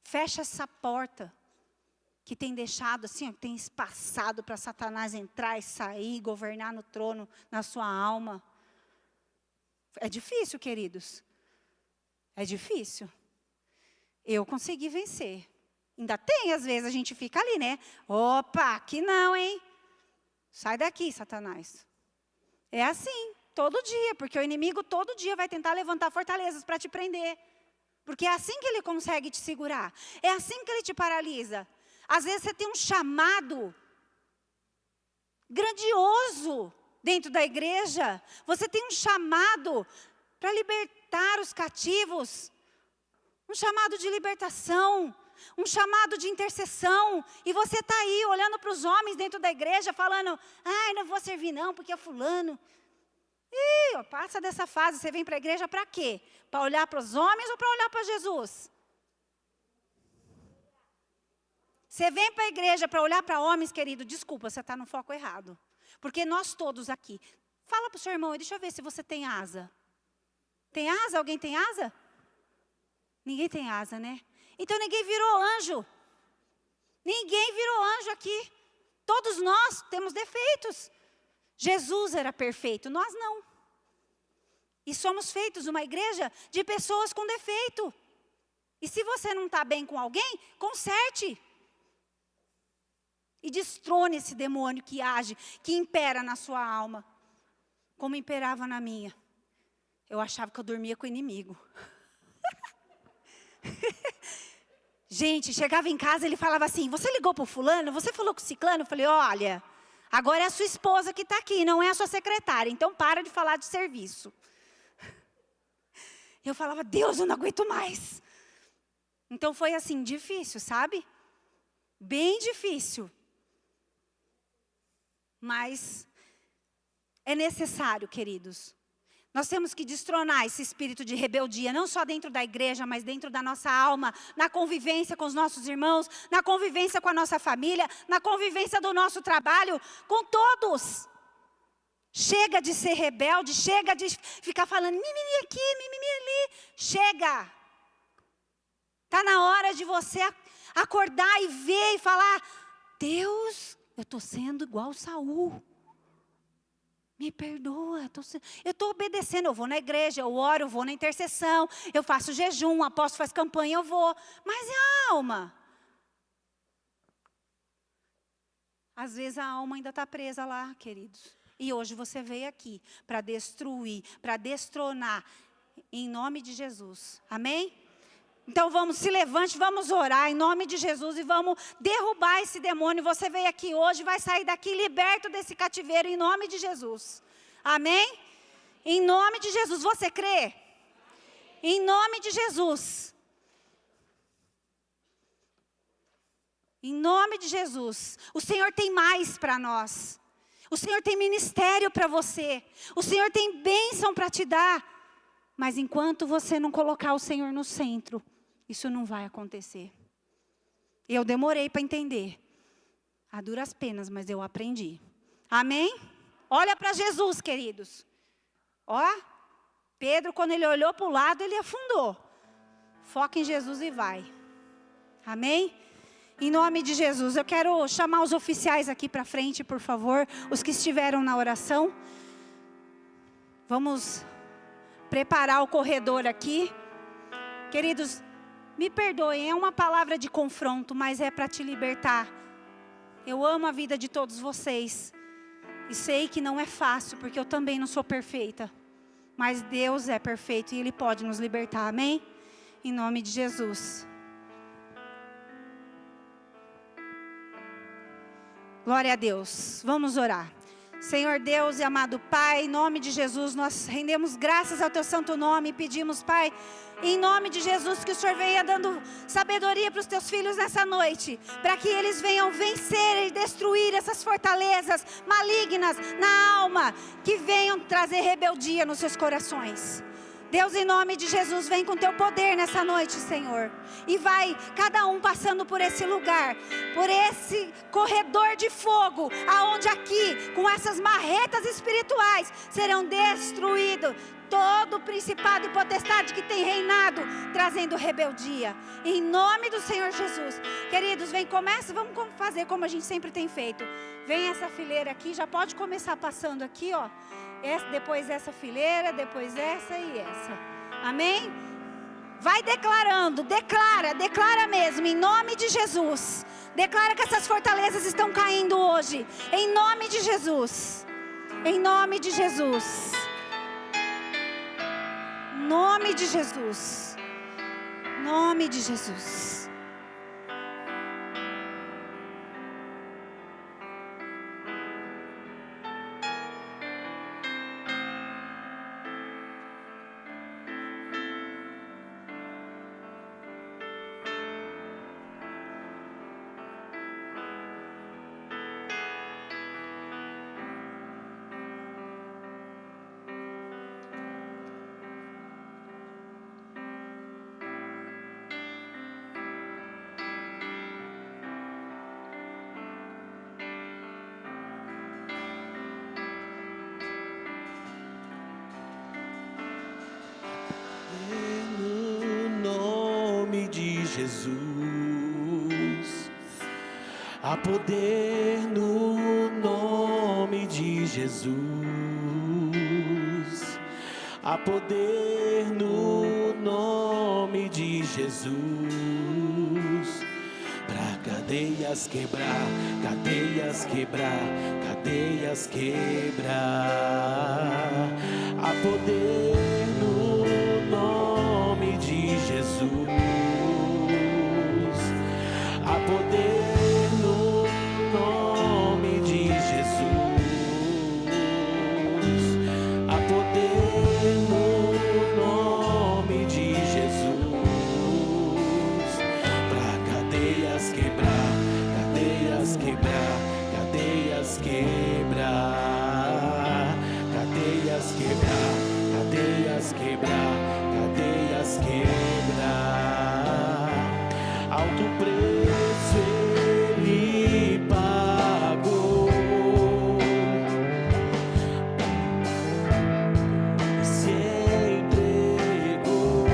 S1: Fecha essa porta que tem deixado assim, tem espaçado para Satanás entrar e sair, governar no trono, na sua alma. É difícil, queridos. É difícil. Eu consegui vencer. Ainda tem, às vezes, a gente fica ali, né? Opa, aqui não, hein? Sai daqui, Satanás. É assim, todo dia, porque o inimigo todo dia vai tentar levantar fortalezas para te prender. Porque é assim que ele consegue te segurar. É assim que ele te paralisa. Às vezes você tem um chamado grandioso dentro da igreja. Você tem um chamado para libertar os cativos. Um chamado de libertação. Um chamado de intercessão. E você está aí olhando para os homens dentro da igreja falando, não vou servir não, porque é fulano. Passa dessa fase, você vem para a igreja para quê? Para olhar para os homens ou para olhar para Jesus? Você vem para a igreja para olhar para homens, querido, desculpa, você está no foco errado. Porque nós todos aqui, fala para o seu irmão, deixa eu ver se você tem asa. Tem asa? Alguém tem asa? Ninguém tem asa, né? Então ninguém virou anjo. Ninguém virou anjo aqui. Todos nós temos defeitos. Jesus era perfeito, nós não. E somos feitos uma igreja de pessoas com defeito. E se você não está bem com alguém, conserte. E destrone esse demônio que age, que impera na sua alma. Como imperava na minha. Eu achava que eu dormia com o inimigo. Gente, chegava em casa, ele falava assim, você ligou para o fulano? Você falou com o ciclano? Eu falei, olha, agora é a sua esposa que está aqui, não é a sua secretária. Então para de falar de serviço. Eu falava, Deus, eu não aguento mais. Então foi assim, difícil, sabe? Bem difícil. Mas é necessário, queridos. Nós temos que destronar esse espírito de rebeldia, não só dentro da igreja, mas dentro da nossa alma, na convivência com os nossos irmãos, na convivência com a nossa família, na convivência do nosso trabalho, com todos. Chega de ser rebelde, chega de ficar falando mimimi aqui, mimimi ali. Chega. Está na hora de você acordar e ver e falar, Deus, eu estou sendo igual Saul. Me perdoa, eu estou obedecendo, eu vou na igreja, eu oro, eu vou na intercessão, eu faço jejum, o apóstolo faz campanha, eu vou. Mas e a alma? Às vezes a alma ainda está presa lá, queridos. E hoje você veio aqui para destruir, para destronar, em nome de Jesus. Amém? Então vamos, se levante, vamos orar em nome de Jesus e vamos derrubar esse demônio. Você veio aqui hoje, vai sair daqui liberto desse cativeiro em nome de Jesus. Amém? Em nome de Jesus, você crê? Em nome de Jesus. Em nome de Jesus. O Senhor tem mais para nós. O Senhor tem ministério para você. O Senhor tem bênção para te dar. Mas enquanto você não colocar o Senhor no centro, isso não vai acontecer. Eu demorei para entender. A duras penas, mas eu aprendi. Amém? Olha para Jesus, queridos. Ó, Pedro, quando ele olhou para o lado, ele afundou. Foca em Jesus e vai. Amém? Em nome de Jesus, eu quero chamar os oficiais aqui para frente, por favor. Os que estiveram na oração. Vamos preparar o corredor aqui. Queridos, me perdoem, é uma palavra de confronto, mas é para te libertar. Eu amo a vida de todos vocês. E sei que não é fácil, porque eu também não sou perfeita. Mas Deus é perfeito e Ele pode nos libertar, amém? Em nome de Jesus. Glória a Deus. Vamos orar. Senhor Deus e amado Pai, em nome de Jesus, nós rendemos graças ao Teu santo nome e pedimos, Pai, em nome de Jesus, que o Senhor venha dando sabedoria para os Teus filhos nessa noite, para que eles venham vencer e destruir essas fortalezas malignas na alma, que venham trazer rebeldia nos seus corações. Deus, em nome de Jesus, vem com Teu poder nessa noite, Senhor. E vai cada um passando por esse lugar, por esse corredor de fogo, aonde aqui, com essas marretas espirituais, serão destruídos todo o principado e potestade que tem reinado, trazendo rebeldia. Em nome do Senhor Jesus. Queridos, vem, começa, vamos fazer como a gente sempre tem feito. Vem essa fileira aqui, já pode começar passando aqui, ó. Depois essa fileira, depois essa e essa. Amém? Vai declarando, declara mesmo, em nome de Jesus. Declara que essas fortalezas estão caindo hoje. Em nome de Jesus. Em nome de Jesus. Nome de Jesus. Nome de Jesus.
S2: Jesus, há poder no nome nome de Jesus. Há poder no nome de Jesus. Pra cadeias quebrar, cadeias quebrar, cadeias quebrar. Há poder no nome de Jesus. Há poder no nome de Jesus. Há poder no nome de Jesus. Pra cadeias quebrar, cadeias quebrar, cadeias quebrar. Cadeias quebrar, cadeias quebrar, cadeias quebrar. Alto preço Ele pagou e se entregou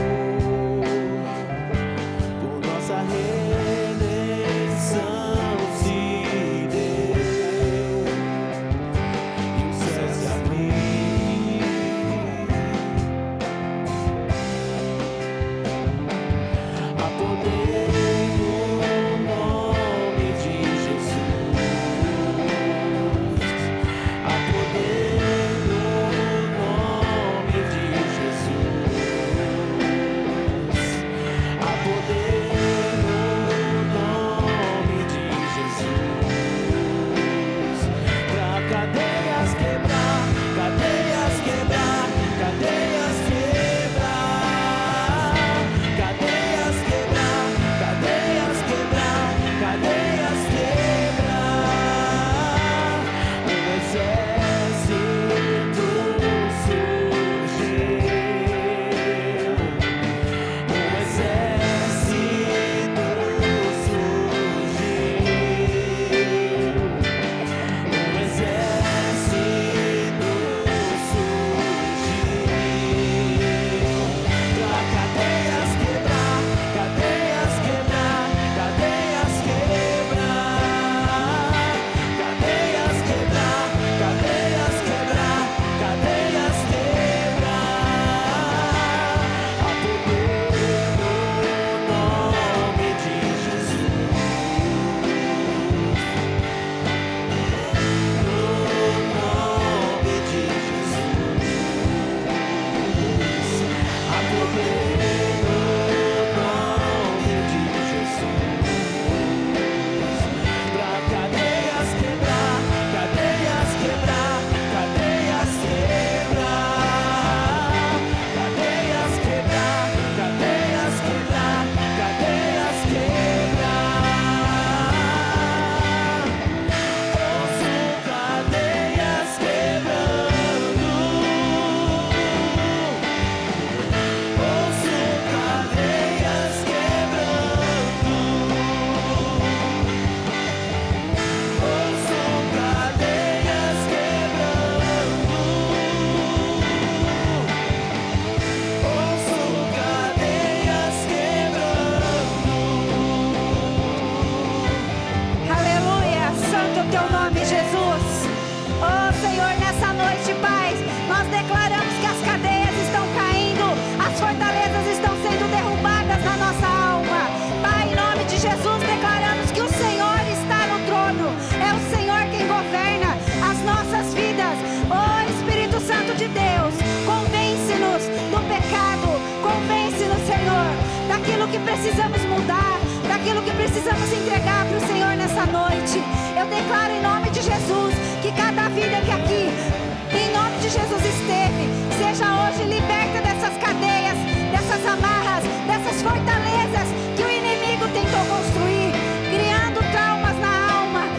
S2: por nossa redenção se deu e o céu se abriu. Há poder no nome de Jesus. Há poder no nome de Jesus. Há poder no nome de Jesus. Pra cadeias quebrar, cadeias quebrar, cadeias quebrar. Cadeias quebrar, cadeias quebrar, cadeias quebrar. Um exército surgiu. Um exército surgiu. Um exército surgiu. Pra cadeias quebrar, cadeias quebrar, cadeias quebrar. Cadeias quebrar, cadeias quebrar, cadeias quebrar. Há poder no nome de Jesus. No nome de Jesus. Há poder no nome de Jesus. Pra cadeias quebrar, cadeias quebrar, cadeias quebrar. Cadeias quebrar, cadeias quebrar, cadeias quebrar. Ouço cadeias quebrando. Ouço cadeias quebrando. Ouço cadeias quebrando. Ouço cadeias quebrando.
S1: Aleluia, santo é o teu nome, Jesus. Oh Senhor, nessa noite, Pai, nós declaramos que as cadeias estão caindo, as fortalezas estão sendo derrubadas na nossa alma. Pai, em nome de Jesus, declaramos que o Senhor está no trono, é o Senhor quem governa as nossas vidas. Oh Espírito Santo de Deus, convence-nos do pecado, convence-nos, Senhor, daquilo que precisamos mudar, daquilo que precisamos entregar para o Senhor nessa noite. Eu declaro em nome de Jesus que cada vida que aqui, em nome de Jesus, esteve, seja hoje liberta dessas cadeias, dessas amarras, dessas fortalezas que o inimigo tentou construir, criando traumas na alma,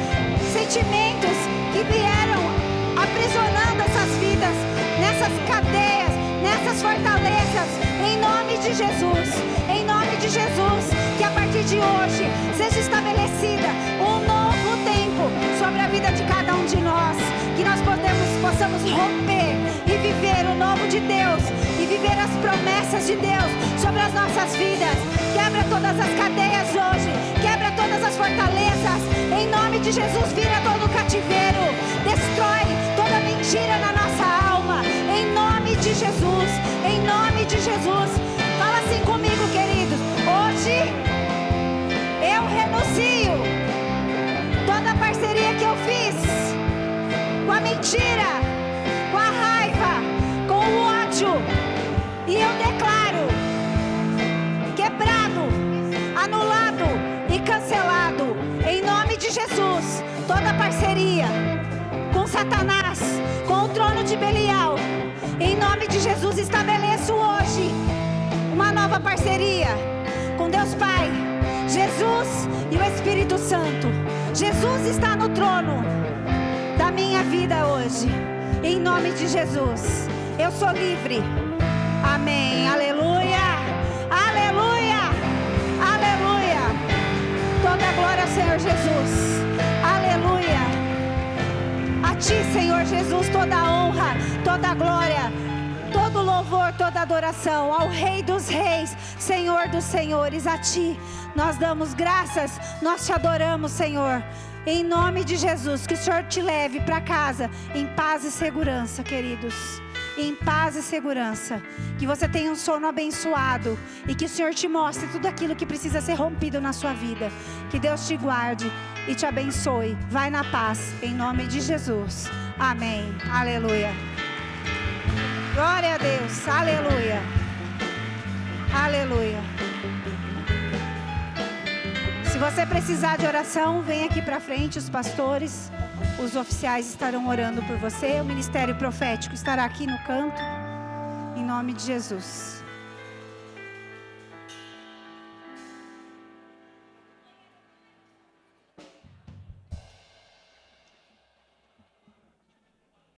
S1: sentimentos que vieram aprisionando essas vidas, nessas cadeias, nessas fortalezas, em nome de Jesus, em nome de Jesus, que a partir de hoje seja estabelecida um novo tempo sobre a vida de cada um de nós, que nós possamos romper e viver o novo de Deus e viver as promessas de Deus sobre as nossas vidas. Quebra todas as cadeias hoje, quebra todas as fortalezas, em nome de Jesus, vira todo o cativeiro, destrói renuncio toda a parceria que eu fiz com a mentira, com a raiva, com o ódio. E eu declaro quebrado, anulado e cancelado, em nome de Jesus, toda parceria com Satanás, com o trono de Belial. Em nome de Jesus, estabeleço hoje uma nova parceria com Deus Pai, Jesus e o Espírito Santo. Jesus está no trono da minha vida hoje. Em nome de Jesus, eu sou livre. Amém. Aleluia. Aleluia. Aleluia. Toda a glória ao Senhor Jesus. Aleluia. A Ti, Senhor Jesus, toda a honra, toda a glória, todo louvor, toda adoração ao Rei dos Reis, Senhor dos Senhores. A Ti nós damos graças, nós Te adoramos, Senhor. Em nome de Jesus, que o Senhor te leve para casa em paz e segurança, queridos. Em paz e segurança. Que você tenha um sono abençoado e que o Senhor te mostre tudo aquilo que precisa ser rompido na sua vida. Que Deus te guarde e te abençoe. Vai na paz, em nome de Jesus. Amém. Aleluia. Glória a Deus. Aleluia. Aleluia. Se você precisar de oração, vem aqui para frente, os pastores, os oficiais estarão orando por você. O ministério profético estará aqui no canto, em nome de Jesus.